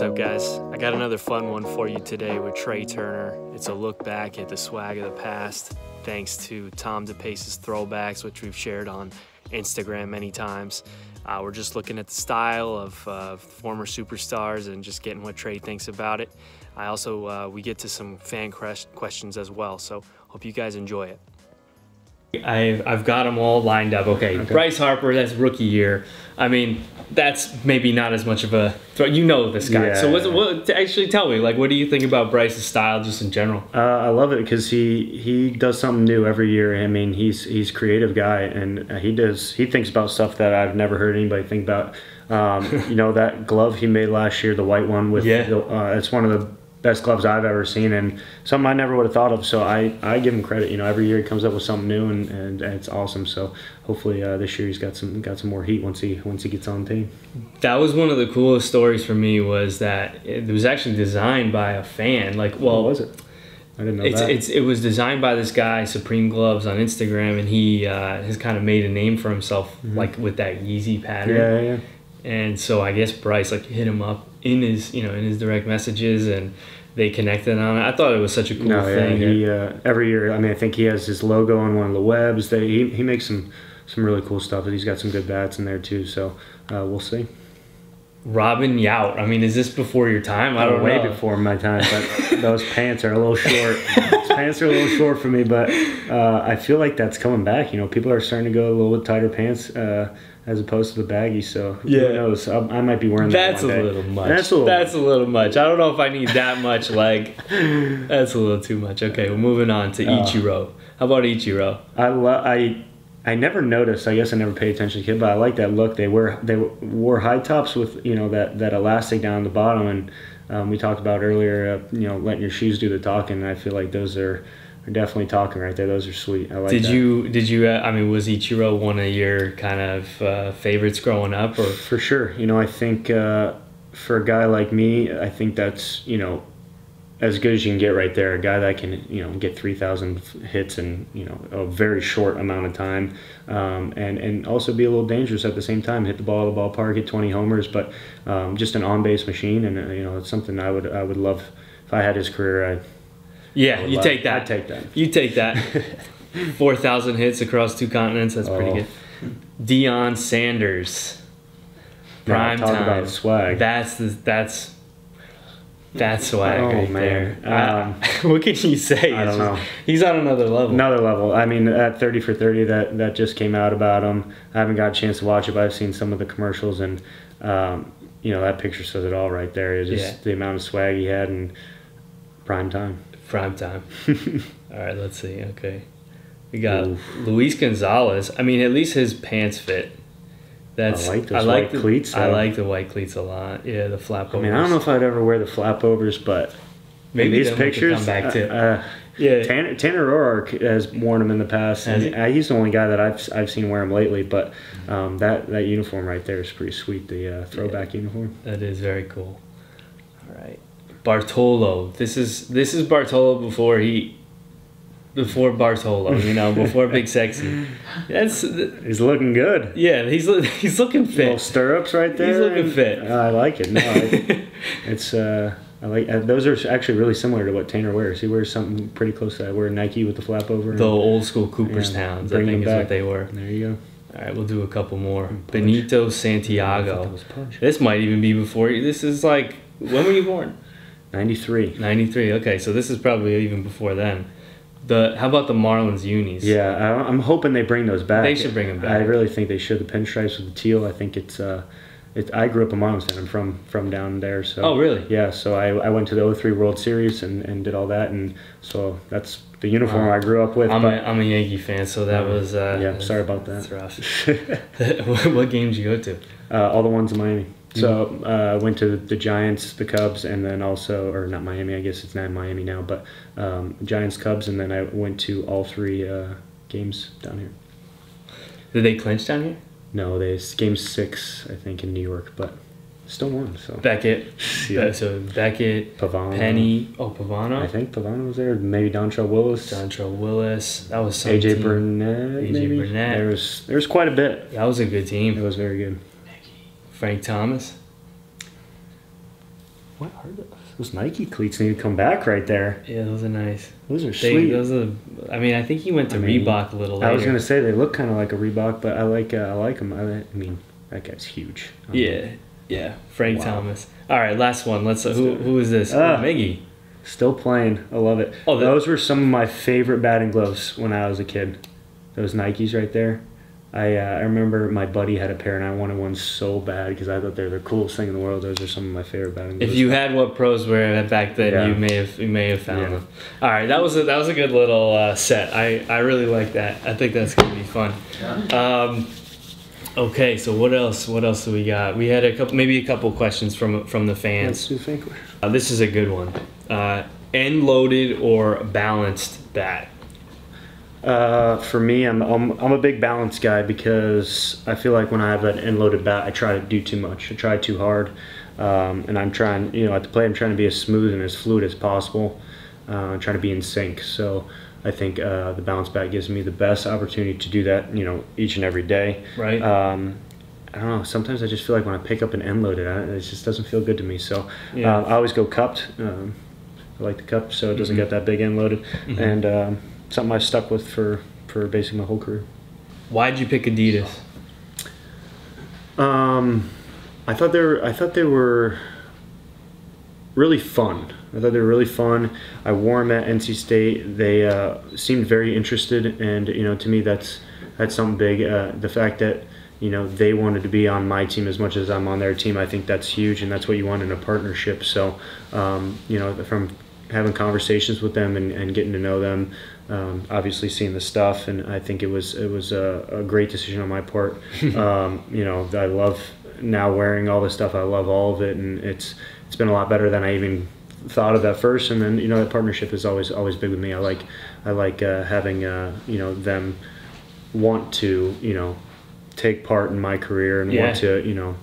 up, guys? I got another fun one for you today with Trey Turner. It's a look back at the swag of the past, thanks to Tom DePace's throwbacks, which we've shared on Instagram many times. We're just looking at the style of former superstars and just getting what Trey thinks about it. I also, we get to some fan questions as well, so hope you guys enjoy it. I've got them all lined up. Okay, Bryce Harper, that's rookie year. I mean, that's maybe not as much of a throw. You know this guy. Yeah. So what actually tell me, like, what do you think about Bryce's style just in general? I love it because he does something new every year. I mean, he's a creative guy, and he thinks about stuff that I've never heard anybody think about. You know, that glove he made last year, the white one with it's one of the best gloves I've ever seen, and something I never would have thought of. So I give him credit. You know, every year he comes up with something new, and it's awesome. So hopefully this year he's got some more heat once he gets on the team. That was one of the coolest stories for me, was that it was actually designed by a fan. Like, well, what was it? I didn't know that. It was designed by this guy, Supreme Gloves, on Instagram, and he has kind of made a name for himself, like with that Yeezy pattern. Yeah. And so I guess Bryce like hit him up in his direct messages, and they connected on it. I thought it was such a cool thing. He every year, I mean, I think he has his logo on one of the webs. He makes some really cool stuff. He's got some good bats in there too. So we'll see. Robin Yount. I mean, is this before your time? I don't know. Way before my time, but those pants are a little short. Those pants are a little short for me, but I feel like that's coming back. You know, people are starting to go a little bit tighter pants as opposed to the baggy. So who knows? I might be wearing that one day. That's a little much. That's a little much. I don't know if I need that much leg. That's a little too much. Okay, we're moving on to Ichiro. How about Ichiro? I never noticed. I guess I never paid attention to kid, but I like that look. They wore high tops with that elastic down the bottom, and we talked about earlier. Letting your shoes do the talking. I feel like those are definitely talking right there. Those are sweet. I like that. Did you? I mean, was Ichiro one of your kind of favorites growing up, or? For sure. I think for a guy like me, I think that's as good as you can get right there. A guy that can get 3,000 hits in a very short amount of time, and also be a little dangerous at the same time. Hit the ball at the ballpark, hit 20 homers, but just an on-base machine, and it's something I would love if I had his career. You take that. I'd take that. You take that. 4,000 hits across 2 continents. That's pretty good. Deion Sanders. Prime talk time. About swag. That's swag there. What can you say? I don't know. He's on another level. Another level. I mean, at 30 for 30, that just came out about him. I haven't got a chance to watch it, but I've seen some of the commercials, and that picture says it all right there. It's just the amount of swag he had in prime time. Prime time. All right, let's see. Okay, we got Luis Gonzalez. I mean, at least his pants fit. I like those white cleats. I like the white cleats a lot. Yeah, the flap overs. I mean, I don't know if I'd ever wear the flap overs, but maybe these pictures. Come back to. Tanner Roark has worn them in the past. And he's the only guy that I've seen wear them lately. But that uniform right there is pretty sweet. The throwback uniform. That is very cool. All right, Bartolo. This is Bartolo before Bartolo, before Big Sexy. He's looking good. Yeah, he's looking fit. Little stirrups right there. He's looking fit. I like it. No, it's I like those are actually really similar to what Tanner wears. He wears something pretty close to that. I wear Nike with the flap over. The old school Cooperstowns, I think is what they were. There you go. All right, we'll do a couple more. Benito Santiago. This might even be before you. This is like, when were you born? 93. 93. Okay, so this is probably even before then. How about the Marlins unis? Yeah, I'm hoping they bring those back. They should bring them back. I really think they should. The pinstripes with the teal. I think it's. I grew up a Marlins fan. I'm from down there. So. Oh really? Yeah. So I went to the 03 World Series and did all that, and so that's the uniform I grew up with. I'm a Yankee fan, so that was. Sorry about that. That's rough. What games did you go to? All the ones in Miami. So I went to the Giants, the Cubs, and then also, or not Miami, I guess it's not in Miami now, but Giants, Cubs, and then I went to all 3 games down here. Did they clinch down here? No, game 6, I think, in New York, but still won. So Beckett. Yeah. So Beckett, Pavano. Penny. Oh, Pavano? I think Pavano was there. Maybe Dontrell Willis. That was some AJ team. Burnett. AJ Burnett. There was quite a bit. That was a good team. It was very good. Frank Thomas. what are those Nike cleats need to come back right there. Yeah, those are nice. Those are sweet. I mean, I think he went to Reebok a little later. I was gonna say they look kind of like a Reebok, but I like them. I mean, that guy's huge. Yeah. Frank Thomas. All right, last one. Who is this? Miggy. Still playing. I love it. Oh, those were some of my favorite batting gloves when I was a kid. Those Nikes right there. I remember my buddy had a pair, and I wanted one so bad because I thought they were the coolest thing in the world. Those are some of my favorite batting gloves. If you had what pros were back then, you may have found them. All right, that was a good little set. I really like that. I think that's gonna be fun. Okay, so what else do we got? We had maybe a couple questions from the fans. This is a good one. End loaded or balanced bat? For me, I'm a big balance guy because I feel like when I have an end loaded bat, I try to do too much. I try too hard, and I'm trying. At the plate, I'm trying to be as smooth and as fluid as possible. I'm trying to be in sync. So I think the balance bat gives me the best opportunity to do that, each and every day. Right. I don't know. Sometimes I just feel like when I pick up an end loaded, it just doesn't feel good to me. So I always go cupped. I like the cup, so it doesn't get that big end loaded. And something I've stuck with for basically my whole career. Why'd you pick Adidas? I thought they were really fun. I wore them at NC State. They seemed very interested, and to me that's something big. The fact that they wanted to be on my team as much as I'm on their team, I think that's huge, and that's what you want in a partnership. So from having conversations with them and getting to know them, obviously seeing the stuff, and I think it was a great decision on my part. I love now wearing all this stuff. I love all of it, and it's been a lot better than I even thought of at first. And then that partnership is always big with me. I like having them want to take part in my career and want to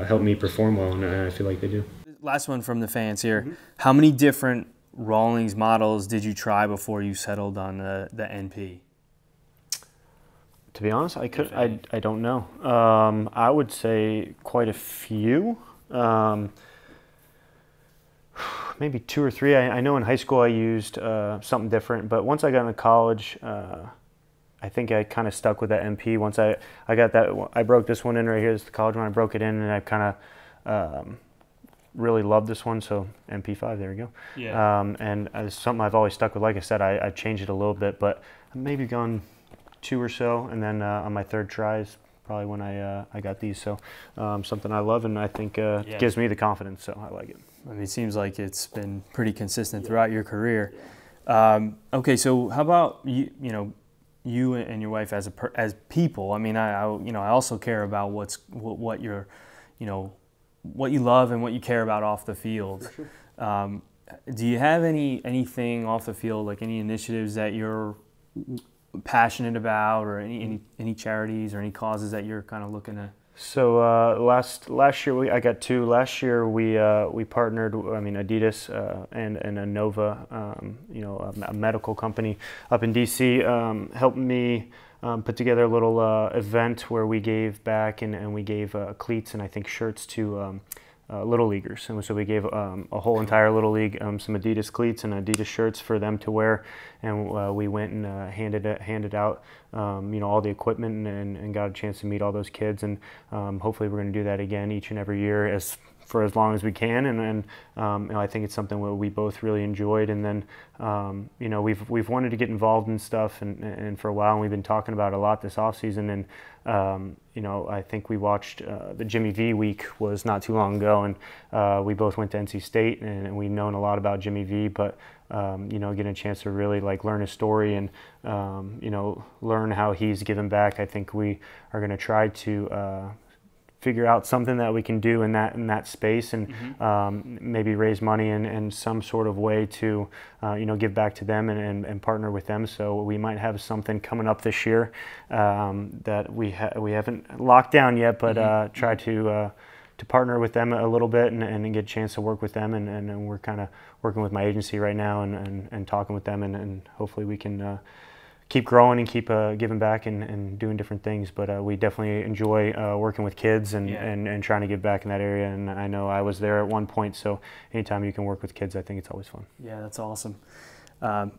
help me perform well, and I feel like they do. Last one from the fans here. How many different Rawlings models did you try before you settled on the NP? To be honest, I don't know. I would say quite a few. Maybe 2 or 3. I know in high school I used something different, but once I got into college, I think I kind of stuck with that NP. Once I got that, I broke this one in right here. It's the college one. I broke it in, and I kind of really loved this one. So NP5, there we go. Yeah. And it's something I've always stuck with. Like I said, I've changed it a little bit, but I've maybe gone 2 or so, and then on my third try is probably when I got these. So something I love, and I think gives me the confidence. So I like it. I mean, it seems like it's been pretty consistent throughout your career. Okay, so how about you and your wife as people? I mean, I also care about what you're, what you love and what you care about off the field. For sure. Do you have anything off the field, like any initiatives that you're passionate about, or any charities or any causes that you're kind of looking at? So last year I got 2. Last year we partnered. Adidas and a Nova, a medical company up in DC, helped me put together a little event where we gave back and we gave cleats and I think shirts to little leaguers. And so we gave a whole entire little league some Adidas cleats and Adidas shirts for them to wear, and we went and handed out all the equipment and got a chance to meet all those kids, and hopefully we're going to do that again each and every year for as long as we can, and I think it's something where we both really enjoyed. And then we've wanted to get involved in stuff and for a while, and we've been talking about it a lot this off season. And I think we watched the Jimmy V week was not too long ago, and we both went to NC State, and we've known a lot about Jimmy V, but getting a chance to really learn his story and learn how he's given back. I think we are going to try to figure out something that we can do in that space, and maybe raise money in some sort of way to give back to them and partner with them. So we might have something coming up this year that we haven't locked down yet, but try to partner with them a little bit and get a chance to work with them, and we're kind of working with my agency right now and talking with them, and hopefully we can keep growing and keep giving back and doing different things. But we definitely enjoy working with kids and trying to give back in that area. And I know I was there at one point, so anytime you can work with kids, I think it's always fun. Yeah, that's awesome.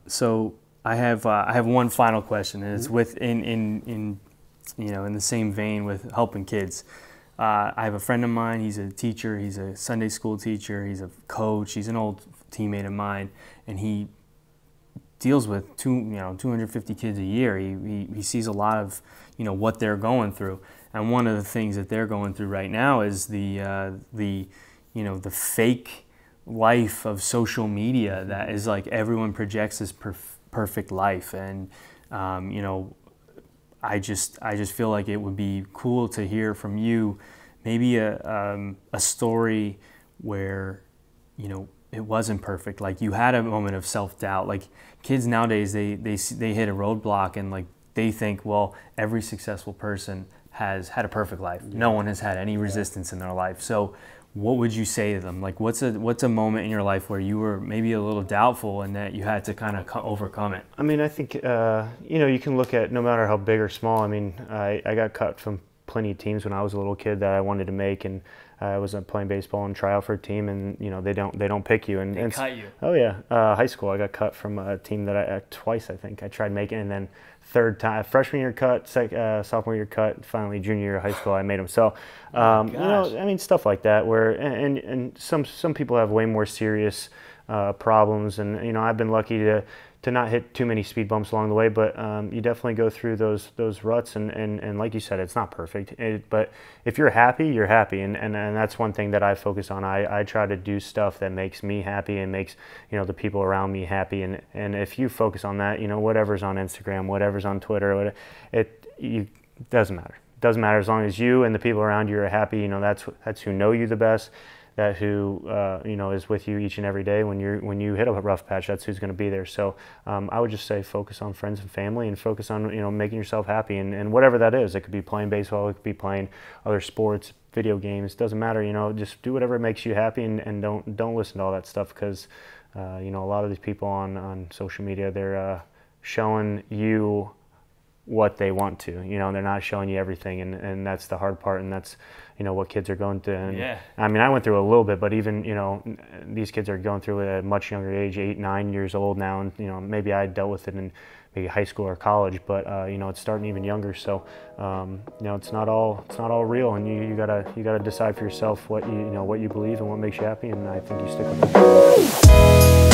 So I have one final question, and it's in the same vein with helping kids. I have a friend of mine. He's a teacher. He's a Sunday school teacher. He's a coach. He's an old teammate of mine, and he deals with 250 kids a year. He sees a lot of what they're going through, and one of the things that they're going through right now is the fake life of social media that is like everyone projects this perfect life, and I just feel like it would be cool to hear from you maybe a story where it wasn't perfect, like you had a moment of self-doubt. Like kids nowadays, they hit a roadblock and like they think, well, every successful person has had a perfect life. No one has had any resistance in their life. So what would you say to them? Like what's a moment in your life where you were maybe a little doubtful and that you had to kind of overcome it? I mean, I think you can look at no matter how big or small. I mean, I got cut from plenty of teams when I was a little kid that I wanted to make, and I was playing baseball and try out for a team, and they don't pick you. And they cut you. Oh yeah, high school I got cut from a team that twice I think I tried making, and then third time freshman year cut, sophomore year cut, finally junior year of high school I made them. So I mean stuff like that where and some people have way more serious problems, and I've been lucky to not hit too many speed bumps along the way, but you definitely go through those ruts, and like you said, it's not perfect. But if you're happy, you're happy, and that's one thing that I focus on. I try to do stuff that makes me happy and makes the people around me happy, and if you focus on that, whatever's on Instagram, whatever's on Twitter, it doesn't matter. It doesn't matter as long as you and the people around you are happy. That's who know you the best. That who is with you each and every day when you hit a rough patch. That's who's going to be there. So I would just say focus on friends and family, and focus on making yourself happy, and whatever that is. It could be playing baseball, it could be playing other sports, video games. Doesn't matter. Just do whatever makes you happy, and don't listen to all that stuff, because a lot of these people on social media, they're showing you what they want to. They're not showing you everything, and that's the hard part, and that's what kids are going through. And yeah. I mean, I went through a little bit, but even these kids are going through it at a much younger age, 8, 9 years old now, and maybe I dealt with it in maybe high school or college, but it's starting even younger. So it's not all real, and you gotta decide for yourself what you believe and what makes you happy, and I think you stick with it.